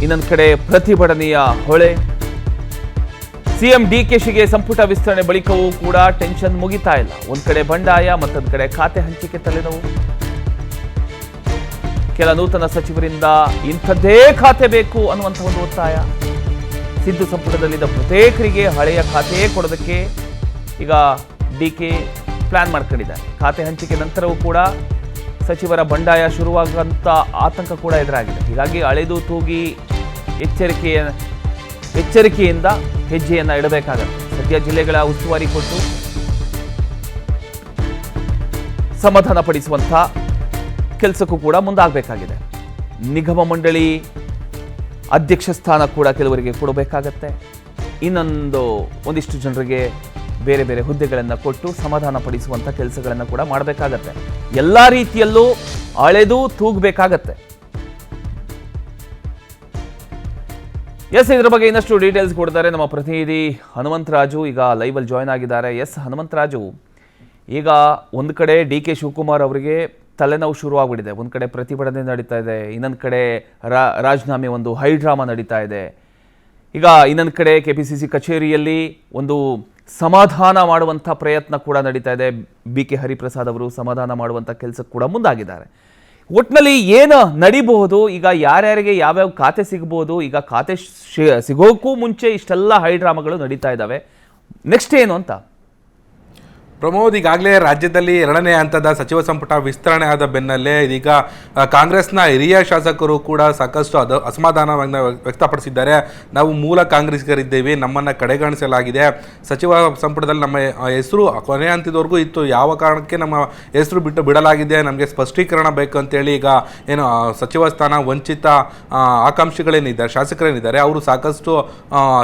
ಇನ್ನೊಂದು ಕಡೆ ಪ್ರತಿಭಟನೆಯ ಹೊಳೆ. ಸಿಎಂ ಡಿಕೆಶಿಗೆ ಸಂಪುಟ ವಿಸ್ತರಣೆ ಬಳಿಕವೂ ಕೂಡ ಟೆನ್ಷನ್ ಮುಗಿತಾ ಇಲ್ಲ. ಒಂದ್ ಕಡೆ ಬಂಡಾಯ, ಮತ್ತೊಂದು ಕಡೆ ಖಾತೆ ಹಂಚಿಕೆ ತಲೆನೋವು. ಕೆಲ ನೂತನ ಸಚಿವರಿಂದ ಇಂಥದ್ದೇ ಖಾತೆ ಬೇಕು ಅನ್ನುವಂಥ ಒಂದು ಒತ್ತಾಯ. ಸಿದ್ದು ಸಂಪುಟದಲ್ಲಿದ್ದ ಪ್ರತ್ಯೇಕರಿಗೆ ಹಳೆಯ ಖಾತೆಯೇ ಕೊಡೋದಕ್ಕೆ ಈಗ ಡಿಕೆ ಪ್ಲಾನ್ ಮಾಡ್ಕೊಂಡಿದ್ದಾರೆ. ಖಾತೆ ಹಂಚಿಕೆ ನಂತರವೂ ಕೂಡ ಸಚಿವರ ಬಂಡಾಯ ಶುರುವಾಗುವಂಥ ಆತಂಕ ಕೂಡ ಎದುರಾಗಿದೆ. ಹೀಗಾಗಿ ಅಳೆದು ತೂಗಿ ಎಚ್ಚರಿಕೆಯಿಂದ ಹೆಜ್ಜೆಯನ್ನು ಇಡಬೇಕಾಗುತ್ತೆ. ಸದ್ಯ ಜಿಲ್ಲೆಗಳ ಉಸ್ತುವಾರಿ ಕೊಟ್ಟು ಸಮಾಧಾನ ಪಡಿಸುವಂಥ ಕೆಲಸಕ್ಕೂ ಕೂಡ ಮುಂದಾಗಬೇಕಾಗಿದೆ. ನಿಗಮ ಮಂಡಳಿ ಅಧ್ಯಕ್ಷ ಸ್ಥಾನ ಕೂಡ ಕೆಲವರಿಗೆ ಕೊಡಬೇಕಾಗತ್ತೆ. ಒಂದಿಷ್ಟು ಜನರಿಗೆ ಬೇರೆ ಬೇರೆ ಹುದ್ದೆಗಳನ್ನು ಕೊಟ್ಟು ಸಮಾಧಾನ ಪಡಿಸುವಂಥ ಕೆಲಸಗಳನ್ನು ಕೂಡ ಮಾಡಬೇಕಾಗತ್ತೆ. ಎಲ್ಲ ರೀತಿಯಲ್ಲೂ ಅಳೆದು ತೂಗಬೇಕಾಗತ್ತೆ. ಇದರ ಬಗ್ಗೆ ಇನ್ನಷ್ಟು ಡೀಟೇಲ್ಸ್ ಕೊಡ್ತಾರೆ ನಮ್ಮ ಪ್ರತಿನಿಧಿ ಹನುಮಂತರಾಜು. ಈಗ ಲೈವಲ್ಲಿ ಜಾಯ್ನ್ ಆಗಿದ್ದಾರೆ. ಹನುಮಂತರಾಜು, ಈಗ ಒಂದು ಕಡೆ ಡಿಕೆ ಶಿವಕುಮಾರ್ ಅವರಿಗೆ ತಲೆನೋವು ಶುರುವಾಗ್ಬಿಟ್ಟಿದೆ. ಒಂದು ಕಡೆ ಪ್ರತಿಭಟನೆ ನಡೀತಾ ಇದೆ, ಇನ್ನೊಂದು ಕಡೆ ರಾಜೀನಾಮೆ ಒಂದು ಹೈಡ್ರಾಮಾ ನಡೀತಾ ಇದೆ. ಈಗ ಇನ್ನೊಂದು ಕಡೆ ಕೆಪಿಸಿಸಿ ಕಚೇರಿಯಲ್ಲಿ ಒಂದು ಸಮಾಧಾನ ಮಾಡುವಂಥ ಪ್ರಯತ್ನ ಕೂಡ ನಡೀತಾ ಇದೆ. ಬಿ ಕೆ ಹರಿಪ್ರಸಾದ್ ಅವರು ಸಮಾಧಾನ ಮಾಡುವಂಥ ಕೆಲಸಕ್ಕೆ ಕೂಡ ಮುಂದಾಗಿದ್ದಾರೆ. ಒಟ್ಟಿನಲ್ಲಿ ಏನು ನಡಿಬಹುದು, ಈಗ ಯಾರ್ಯಾರಿಗೆ ಯಾವ್ಯಾವ ಖಾತೆ ಸಿಗಬಹುದು, ಈಗ ಖಾತೆ ಸಿಗೋಕ್ಕೂ ಮುಂಚೆ ಇಷ್ಟೆಲ್ಲ ಹೈಡ್ರಾಮಾಗಳು ನಡೀತಾ ಇದ್ದಾವೆ. ನೆಕ್ಸ್ಟ್ ಏನು ಅಂತ ಪ್ರಮೋದ್, ಈಗಾಗಲೇ ರಾಜ್ಯದಲ್ಲಿ 2ನೇ ಹಂತದ ಸಚಿವ ಸಂಪುಟ ವಿಸ್ತರಣೆ ಆದ ಬೆನ್ನಲ್ಲೇ ಇದೀಗ ಕಾಂಗ್ರೆಸ್ನ ಹಿರಿಯ ಶಾಸಕರು ಕೂಡ ಸಾಕಷ್ಟು ಅಸಮಾಧಾನವನ್ನು ವ್ಯಕ್ತಪಡಿಸಿದ್ದಾರೆ. ನಾವು ಮೂಲ ಕಾಂಗ್ರೆಸ್ಗರಿದ್ದೇವೆ, ನಮ್ಮನ್ನು ಕಡೆಗಣಿಸಲಾಗಿದೆ, ಸಚಿವ ಸಂಪುಟದಲ್ಲಿ ನಮ್ಮ ಹೆಸರು ಕೊನೆ ಹಂತದವರೆಗೂ ಇತ್ತು, ಯಾವ ಕಾರಣಕ್ಕೆ ನಮ್ಮ ಹೆಸರು ಬಿಡಲಾಗಿದೆ, ನಮಗೆ ಸ್ಪಷ್ಟೀಕರಣ ಬೇಕು ಅಂತೇಳಿ ಈಗ ಏನು ಸಚಿವ ಸ್ಥಾನ ವಂಚಿತ ಆಕಾಂಕ್ಷಿಗಳೇನಿದ್ದಾರೆ, ಶಾಸಕರೇನಿದ್ದಾರೆ, ಅವರು ಸಾಕಷ್ಟು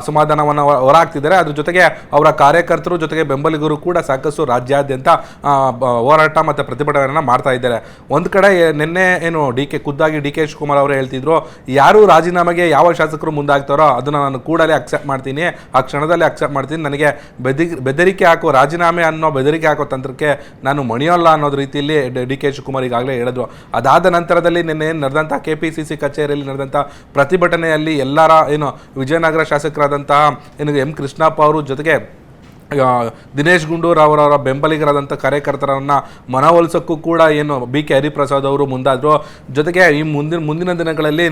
ಅಸಮಾಧಾನವನ್ನು ಹೊರಹಾಕ್ತಿದ್ದಾರೆ. ಅದ್ರ ಜೊತೆಗೆ ಅವರ ಕಾರ್ಯಕರ್ತರು ಜೊತೆಗೆ ಬೆಂಬಲಿಗರು ಕೂಡ ಸಾಕಷ್ಟು ರಾಜ್ಯಾದ್ಯಂತ ಹೋರಾಟ ಮತ್ತು ಪ್ರತಿಭಟನೆಯನ್ನು ಮಾಡ್ತಾ ಇದ್ದಾರೆ. ಒಂದು ಕಡೆ ನಿನ್ನೆ ಏನು ಖುದ್ದಾಗಿ ಡಿ ಕೆ ಶಿವಕುಮಾರ್ ಅವರು ಹೇಳ್ತಿದ್ರು, ಯಾರು ರಾಜೀನಾಮೆಗೆ ಯಾವ ಶಾಸಕರು ಮುಂದಾಗ್ತಾರೋ ಅದನ್ನು ನಾನು ಕೂಡಲೇ ಅಕ್ಸೆಪ್ಟ್ ಮಾಡ್ತೀನಿ, ಆ ಕ್ಷಣದಲ್ಲಿ ಅಕ್ಸೆಪ್ಟ್ ಮಾಡ್ತೀನಿ, ನನಗೆ ಬೆದರಿಕೆ ಹಾಕೋ ರಾಜೀನಾಮೆ ಅನ್ನೋ ಬೆದರಿಕೆ ಹಾಕೋ ತಂತ್ರಕ್ಕೆ ನಾನು ಮಣಿಯೋಲ್ಲ ಅನ್ನೋದು ರೀತಿಯಲ್ಲಿ ಡಿ ಕೆ ಶಿವಕುಮಾರ್ ಈಗಾಗಲೇ ಹೇಳಿದ್ರು. ಅದಾದ ನಂತರದಲ್ಲಿ ನಿನ್ನೆ ನಡೆದಂಥ ಕೆಪಿಸಿಸಿ ಕಚೇರಿಯಲ್ಲಿ ನಡೆದಂಥ ಪ್ರತಿಭಟನೆಯಲ್ಲಿ ಎಲ್ಲರ ಏನು ವಿಜಯನಗರ ಶಾಸಕರಾದಂತಹ ಏನು ಎಂ ಕೃಷ್ಣಪ್ಪ ಅವರು ಜೊತೆಗೆ ದಿನೇಶ್ ಗುಂಡೂರಾವ್ ಅವರ ಬೆಂಬಲಿಗರಾದಂಥ ಕಾರ್ಯಕರ್ತರನ್ನು ಮನವೊಲಿಸೋಕ್ಕೂ ಕೂಡ ಏನು ಬಿ ಕೆ ಹರಿಪ್ರಸಾದ್ ಅವರು ಮುಂದಾದರು. ಜೊತೆಗೆ ಈ ಮುಂದಿನ ದಿನಗಳಲ್ಲಿ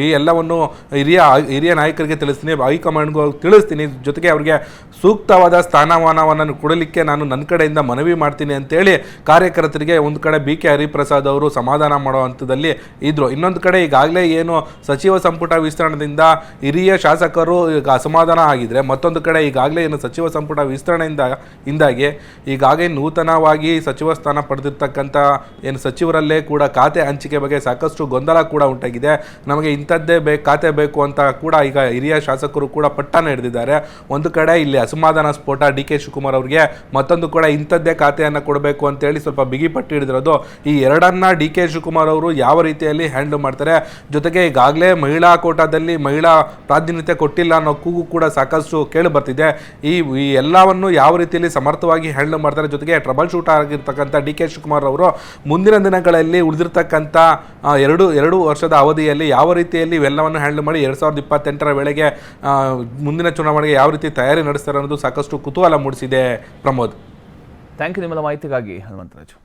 ಈ ಎಲ್ಲವನ್ನು ಹಿರಿಯ ನಾಯಕರಿಗೆ ತಿಳಿಸ್ತೀನಿ, ಹೈಕಮಾಂಡ್ಗೂ ತಿಳಿಸ್ತೀನಿ, ಜೊತೆಗೆ ಅವರಿಗೆ ಸೂಕ್ತವಾದ ಸ್ಥಾನಮಾನವನ್ನು ಕೊಡಲಿಕ್ಕೆ ನಾನು ನನ್ನ ಕಡೆಯಿಂದ ಮನವಿ ಮಾಡ್ತೀನಿ ಅಂತೇಳಿ ಕಾರ್ಯಕರ್ತರಿಗೆ ಒಂದು ಕಡೆ ಬಿ ಕೆ ಹರಿಪ್ರಸಾದ್ ಅವರು ಸಮಾಧಾನ ಮಾಡೋ ಹಂತದಲ್ಲಿ ಇದ್ದರು. ಇನ್ನೊಂದು ಕಡೆ ಈಗಾಗಲೇ ಏನು ಸಚಿವ ಸಂಪುಟ ವಿಸ್ತರಣೆಯಿಂದ ಹಿರಿಯ ಶಾಸಕರು ಈಗ ಅಸಮಾಧಾನ ಆಗಿದ್ರೆ, ಮತ್ತೊಂದು ಕಡೆ ಈಗಾಗಲೇ ಏನು ಸಚಿವ ಸಂಪುಟ ವಿಸ್ತರಣೆಯಿಂದಾಗಿ ಈಗಾಗಲೇ ನೂತನವಾಗಿ ಸಚಿವ ಸ್ಥಾನ ಪಡೆದಿರ್ತಕ್ಕಂಥ ಏನು ಸಚಿವರಲ್ಲೇ ಕೂಡ ಖಾತೆ ಹಂಚಿಕೆ ಬಗ್ಗೆ ಸಾಕಷ್ಟು ಗೊಂದಲ ಕೂಡ ಉಂಟಾಗಿದೆ. ನಮಗೆ ಇಂಥದ್ದೇ ಖಾತೆ ಬೇಕು ಅಂತ ಕೂಡ ಈಗ ಹಿರಿಯ ಶಾಸಕರು ಕೂಡ ಪಟ್ಟಣ ಹಿಡಿದಿದ್ದಾರೆ. ಒಂದು ಕಡೆ ಇಲ್ಲಿ ಅಸಮಾಧಾನ ಸ್ಫೋಟ ಡಿ ಕೆ ಶಿವಕುಮಾರ್ ಅವರಿಗೆ, ಮತ್ತೊಂದು ಕಡೆ ಇಂಥದ್ದೇ ಖಾತೆಯನ್ನು ಕೊಡಬೇಕು ಅಂತೇಳಿ ಸ್ವಲ್ಪ ಬಿಗಿ ಪಟ್ಟಿ ಹಿಡಿದಿರೋದು. ಈ ಎರಡನ್ನ ಡಿ ಕೆ ಶಿವಕುಮಾರ್ ಅವರು ಯಾವ ರೀತಿಯಲ್ಲಿ ಹ್ಯಾಂಡಲ್ ಮಾಡ್ತಾರೆ, ಜೊತೆಗೆ ಈಗಾಗಲೇ ಮಹಿಳಾ ಕೋಟಾದಲ್ಲಿ ಮಹಿಳಾ ಪ್ರಾತಿನಿಧ್ಯ ಕೊಟ್ಟಿಲ್ಲ ಅನ್ನೋ ಕೂಗು ಕೂಡ ಸಾಕಷ್ಟು ಕೇಳಿ ಬರ್ತಿದೆ. ಈ ಎಲ್ಲವನ್ನು ಯಾವ ರೀತಿಯಲ್ಲಿ ಸಮರ್ಥವಾಗಿ ಹ್ಯಾಂಡಲ್ ಮಾಡ್ತಾರೆ, ಜೊತೆಗೆ ಟ್ರಬಲ್ ಶೂಟರ್ ಆಗಿರ್ತಕ್ಕಂಥ ಡಿ ಕೆ ಶಿವಕುಮಾರ್ ಅವರು ಮುಂದಿನ ದಿನಗಳಲ್ಲಿ ಉಳಿದಿರ್ತಕ್ಕಂಥ ಎರಡು ವರ್ಷದ ಅವಧಿಯಲ್ಲಿ ಯಾವ ರೀತಿಯಲ್ಲಿ ಇವೆಲ್ಲವನ್ನು ಹ್ಯಾಂಡಲ್ ಮಾಡಿ 2028ರ ವೇಳೆಗೆ ಮುಂದಿನ ಚುನಾವಣೆಗೆ ಯಾವ ರೀತಿ ತಯಾರಿ ನಡೆಸ್ತಾರೆ ಅನ್ನೋದು ಸಾಕಷ್ಟು ಕುತೂಹಲ ಮೂಡಿಸಿದೆ. ಪ್ರಮೋದ್, ಥ್ಯಾಂಕ್ ಯು ನಿಮ್ಮೆಲ್ಲ ಮಾಹಿತಿಗಾಗಿ ಹನುಮಂತರಾಜು.